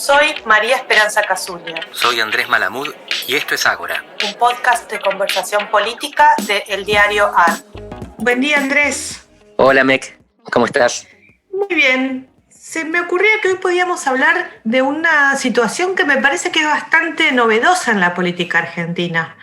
Soy María Esperanza Casulla. Soy Andrés Malamud y esto es Ágora, un podcast de conversación política de El Diario AR. Buen día, Andrés. Hola, Mec. ¿Cómo estás? Muy bien. Se me ocurría que hoy podíamos hablar de una situación que me parece que es bastante novedosa en la política argentina.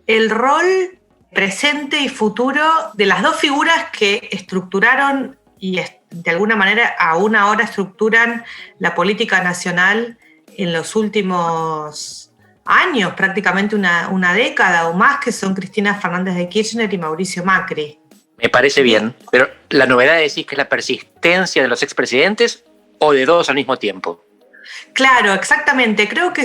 El rol presente y futuro de las dos figuras que estructuraron y de alguna manera aún ahora estructuran la política nacional en los últimos años, prácticamente una década o más, que son Cristina Fernández de Kirchner y Mauricio Macri. Me parece bien, pero la novedad es decir que es la persistencia de los expresidentes o de dos al mismo tiempo. Claro, exactamente. Creo que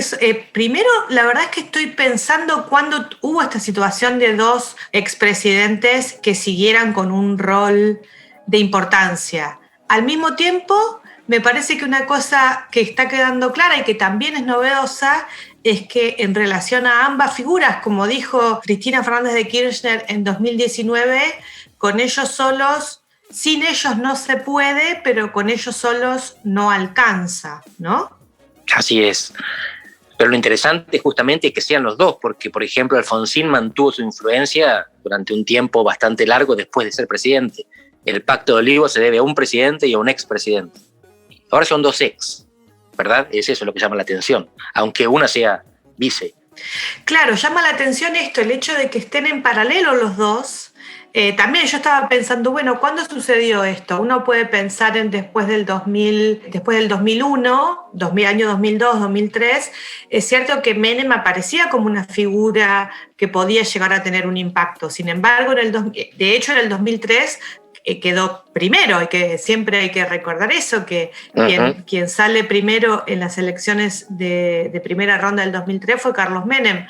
primero, la verdad es que estoy pensando cuándo hubo esta situación de dos expresidentes que siguieran con un rol de importancia. Al mismo tiempo, me parece que una cosa que está quedando clara y que también es novedosa es que en relación a ambas figuras, como dijo Cristina Fernández de Kirchner en 2019, con ellos solos, sin ellos no se puede, pero con ellos solos no alcanza, ¿no? Así es. Pero lo interesante justamente es que sean los dos, porque, por ejemplo, Alfonsín mantuvo su influencia durante un tiempo bastante largo después de ser presidente. El Pacto de Olivos se debe a un presidente y a un expresidente. Ahora son dos ex, ¿verdad? Es eso lo que llama la atención, aunque una sea vice. Claro, llama la atención esto, el hecho de que estén en paralelo los dos. También yo estaba pensando, bueno, ¿cuándo sucedió esto? Uno puede pensar en después del 2001, año 2002, 2003. Es cierto que Menem aparecía como una figura que podía llegar a tener un impacto. Sin embargo, de hecho, en el 2003 quedó primero, siempre hay que recordar eso, que quien sale primero en las elecciones de primera ronda del 2003 fue Carlos Menem.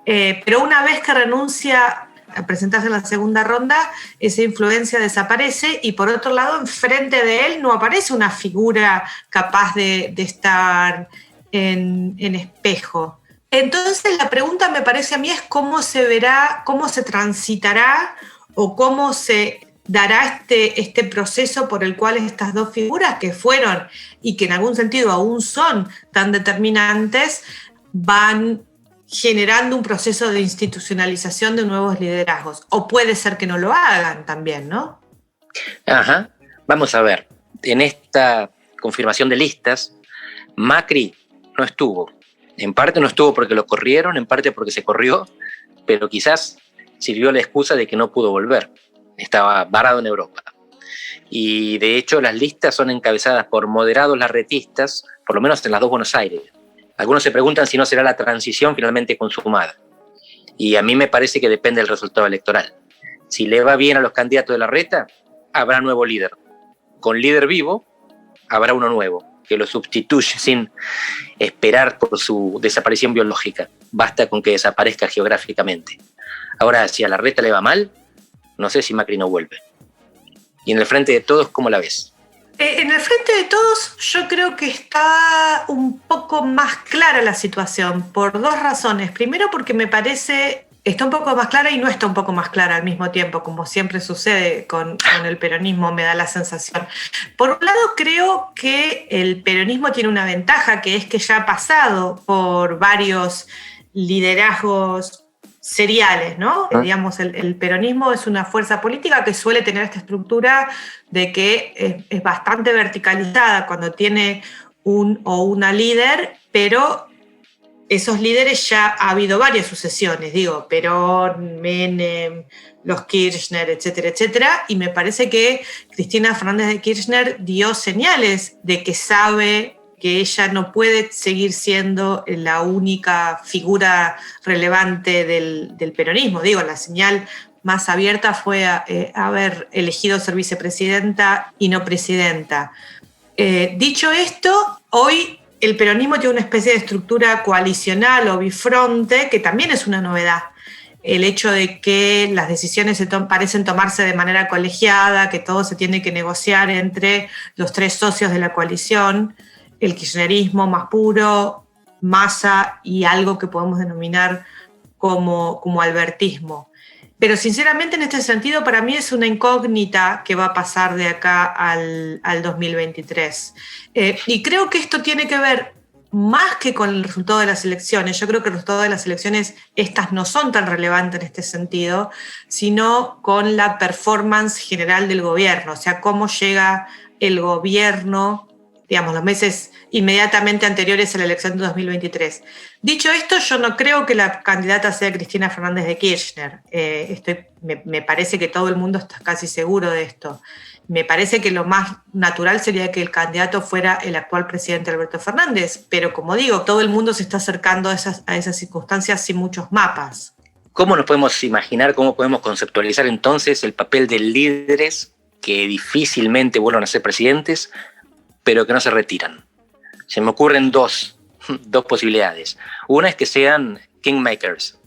Pero una vez que renuncia a presentarse en la segunda ronda, esa influencia desaparece y por otro lado, enfrente de él no aparece una figura capaz de estar en espejo. Entonces la pregunta, me parece a mí, es cómo se verá, cómo se transitará o cómo se dará este proceso por el cual estas dos figuras que fueron y que en algún sentido aún son tan determinantes van generando un proceso de institucionalización de nuevos liderazgos. O puede ser que no lo hagan también, ¿no? Ajá. Vamos a ver. En esta confirmación de listas, Macri no estuvo. En parte no estuvo porque lo corrieron, en parte porque se corrió, pero quizás sirvió la excusa de que no pudo volver. Estaba varado en Europa. Y de hecho las listas son encabezadas por moderados larretistas, por lo menos en las dos Buenos Aires. Algunos se preguntan si no será la transición finalmente consumada. Y a mí me parece que depende del resultado electoral. Si le va bien a los candidatos de Larreta, habrá nuevo líder. Con líder vivo, habrá uno nuevo, que lo sustituye sin esperar por su desaparición biológica. Basta con que desaparezca geográficamente. Ahora, si a Larreta le va mal, no sé si Macri no vuelve. Y en el frente de todos, ¿cómo la ves? En el frente de todos yo creo que está un poco más clara la situación por dos razones. Primero porque me parece está un poco más clara y no está un poco más clara al mismo tiempo, como siempre sucede con el peronismo, me da la sensación. Por un lado creo que el peronismo tiene una ventaja, que es que ya ha pasado por varios liderazgos seriales, ¿no? Digamos, el peronismo es una fuerza política que suele tener esta estructura de que es bastante verticalizada cuando tiene un o una líder, pero esos líderes ya ha habido varias sucesiones, digo, Perón, Menem, los Kirchner, etcétera, etcétera, y me parece que Cristina Fernández de Kirchner dio señales de que sabe que ella no puede seguir siendo la única figura relevante del peronismo. Digo, la señal más abierta fue haber elegido ser vicepresidenta y no presidenta. Dicho esto, hoy el peronismo tiene una especie de estructura coalicional o bifronte, que también es una novedad. El hecho de que las decisiones parecen tomarse de manera colegiada, que todo se tiene que negociar entre los tres socios de la coalición, el kirchnerismo más puro, Massa y algo que podemos denominar como albertismo. Pero sinceramente en este sentido para mí es una incógnita que va a pasar de acá al 2023. Y creo que esto tiene que ver más que con el resultado de las elecciones. Yo creo que el resultado de las elecciones, estas no son tan relevantes en este sentido, sino con la performance general del gobierno, o sea, cómo llega el gobierno, digamos, los meses inmediatamente anteriores a la elección de 2023. Dicho esto, yo no creo que la candidata sea Cristina Fernández de Kirchner. Me parece que todo el mundo está casi seguro de esto. Me parece que lo más natural sería que el candidato fuera el actual presidente Alberto Fernández, pero como digo, todo el mundo se está acercando a esas circunstancias sin muchos mapas. ¿Cómo nos podemos imaginar, cómo podemos conceptualizar entonces el papel de líderes que difícilmente vuelvan a ser presidentes, pero que no se retiran? Se me ocurren dos posibilidades. Una es que sean kingmakers.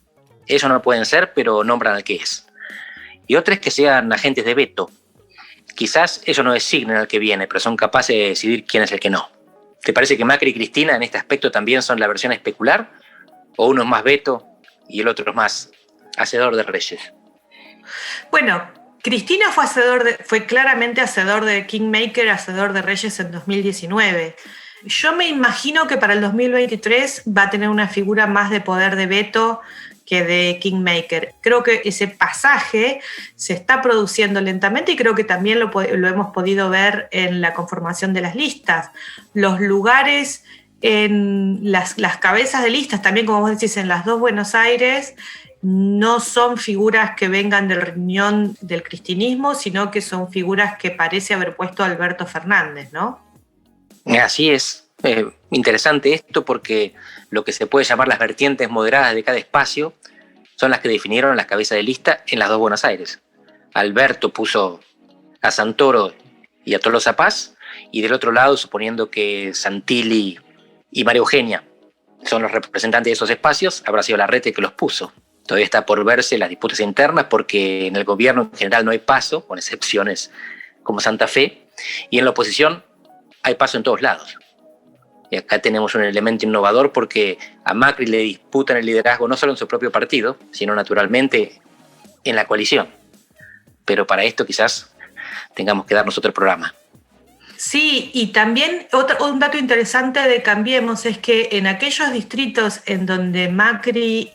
Ellos no pueden ser, pero nombran al que es. Y otra es que sean agentes de veto. Quizás ellos no designen al que viene, pero son capaces de decidir quién es el que no. ¿Te parece que Macri y Cristina en este aspecto también son la versión especular? ¿O uno es más veto y el otro es más hacedor de reyes? Bueno, Cristina fue claramente hacedor de kingmaker, hacedor de reyes en 2019. Yo me imagino que para el 2023 va a tener una figura más de poder de veto que de kingmaker. Creo que ese pasaje se está produciendo lentamente y creo que también lo hemos podido ver en la conformación de las listas. Los lugares en las cabezas de listas, también como vos decís, en las dos Buenos Aires, no son figuras que vengan del riñón del cristinismo, sino que son figuras que parece haber puesto Alberto Fernández, ¿no? Así es. Interesante esto porque lo que se puede llamar las vertientes moderadas de cada espacio son las que definieron las cabezas de lista en las dos Buenos Aires. Alberto puso a Santoro y a Tolosa Paz, y del otro lado, suponiendo que Santilli y María Eugenia son los representantes de esos espacios, habrá sido Larreta que los puso. Todavía está por verse las disputas internas porque en el gobierno en general no hay paso, con excepciones como Santa Fe, y en la oposición hay paso en todos lados. Y acá tenemos un elemento innovador porque a Macri le disputan el liderazgo no solo en su propio partido, sino naturalmente en la coalición. Pero para esto quizás tengamos que darnos otro programa. Sí, y también un dato interesante de Cambiemos es que en aquellos distritos en donde Macri,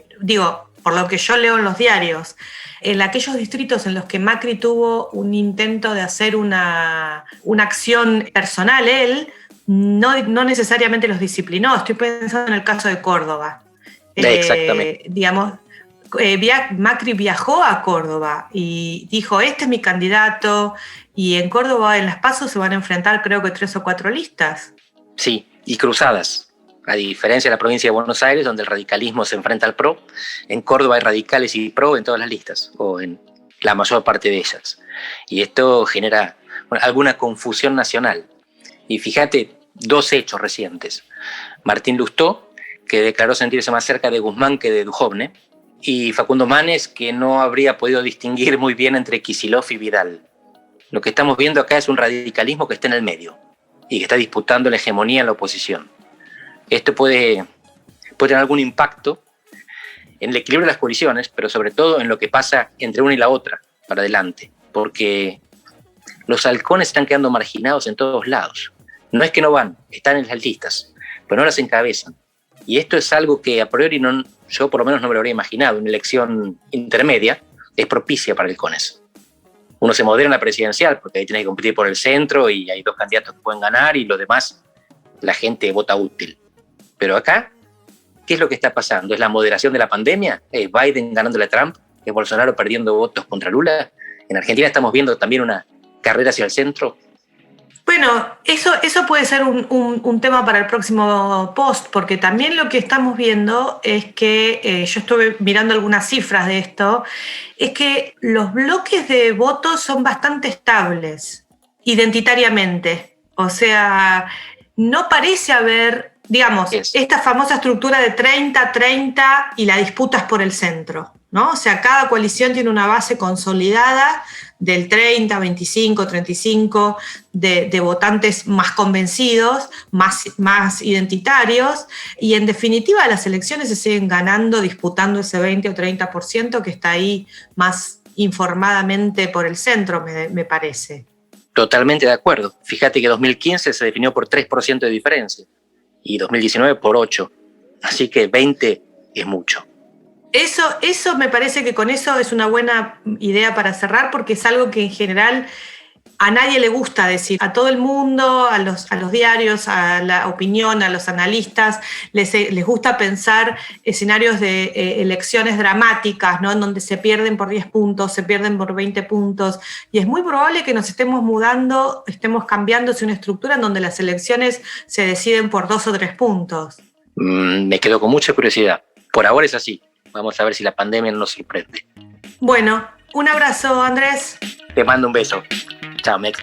por lo que yo leo en los diarios, en aquellos distritos en los que Macri tuvo un intento de hacer una acción personal, él no necesariamente los disciplinó. Estoy pensando en el caso de Córdoba. Exactamente. Macri viajó a Córdoba y dijo, este es mi candidato, y en Córdoba en las PASO se van a enfrentar creo que 3 o 4 listas. Sí, y cruzadas. A diferencia de la provincia de Buenos Aires, donde el radicalismo se enfrenta al PRO, en Córdoba hay radicales y PRO en todas las listas, o en la mayor parte de ellas. Y esto genera alguna confusión nacional. Y fíjate, 2 hechos recientes. Martín Lustó, que declaró sentirse más cerca de Guzmán que de Duhovne, y Facundo Manes, que no habría podido distinguir muy bien entre Kicillof y Vidal. Lo que estamos viendo acá es un radicalismo que está en el medio y que está disputando la hegemonía en la oposición. Esto puede tener algún impacto en el equilibrio de las coaliciones, pero sobre todo en lo que pasa entre una y la otra para adelante, porque los halcones están quedando marginados en todos lados. No es que no van, están en las listas, pero no las encabezan. Y esto es algo que a priori yo por lo menos no me lo habría imaginado. Una elección intermedia es propicia para halcones. Uno se modera en la presidencial porque ahí tiene que competir por el centro y hay 2 candidatos que pueden ganar y los demás la gente vota útil. Pero acá, ¿qué es lo que está pasando? ¿Es la moderación de la pandemia? ¿Es Biden ganándole a Trump? ¿Es Bolsonaro perdiendo votos contra Lula? En Argentina estamos viendo también una carrera hacia el centro. Bueno, eso puede ser un tema para el próximo post, porque también lo que estamos viendo es que, yo estuve mirando algunas cifras de esto, es que los bloques de votos son bastante estables, identitariamente. O sea, no parece haber, digamos, esta famosa estructura de 30-30 y la disputa es por el centro, ¿no? O sea, cada coalición tiene una base consolidada del 30, 25, 35 de votantes más convencidos, más identitarios, y en definitiva las elecciones se siguen ganando, disputando ese 20 o 30% que está ahí más informadamente por el centro, me parece. Totalmente de acuerdo. Fíjate que 2015 se definió por 3% de diferencia. y 2019 por 8. Así que 20 es mucho. Eso me parece que con eso es una buena idea para cerrar, porque es algo que en general a nadie le gusta decir. A todo el mundo, a los diarios, a la opinión, a los analistas, les gusta pensar escenarios de elecciones dramáticas, ¿no? En donde se pierden por 10 puntos, se pierden por 20 puntos. Y es muy probable que nos estemos mudando, estemos cambiando hacia una estructura en donde las elecciones se deciden por 2 o 3 puntos. Me quedo con mucha curiosidad. Por ahora es así. Vamos a ver si la pandemia no nos sorprende. Bueno, un abrazo, Andrés. Te mando un beso. Chao, Mex.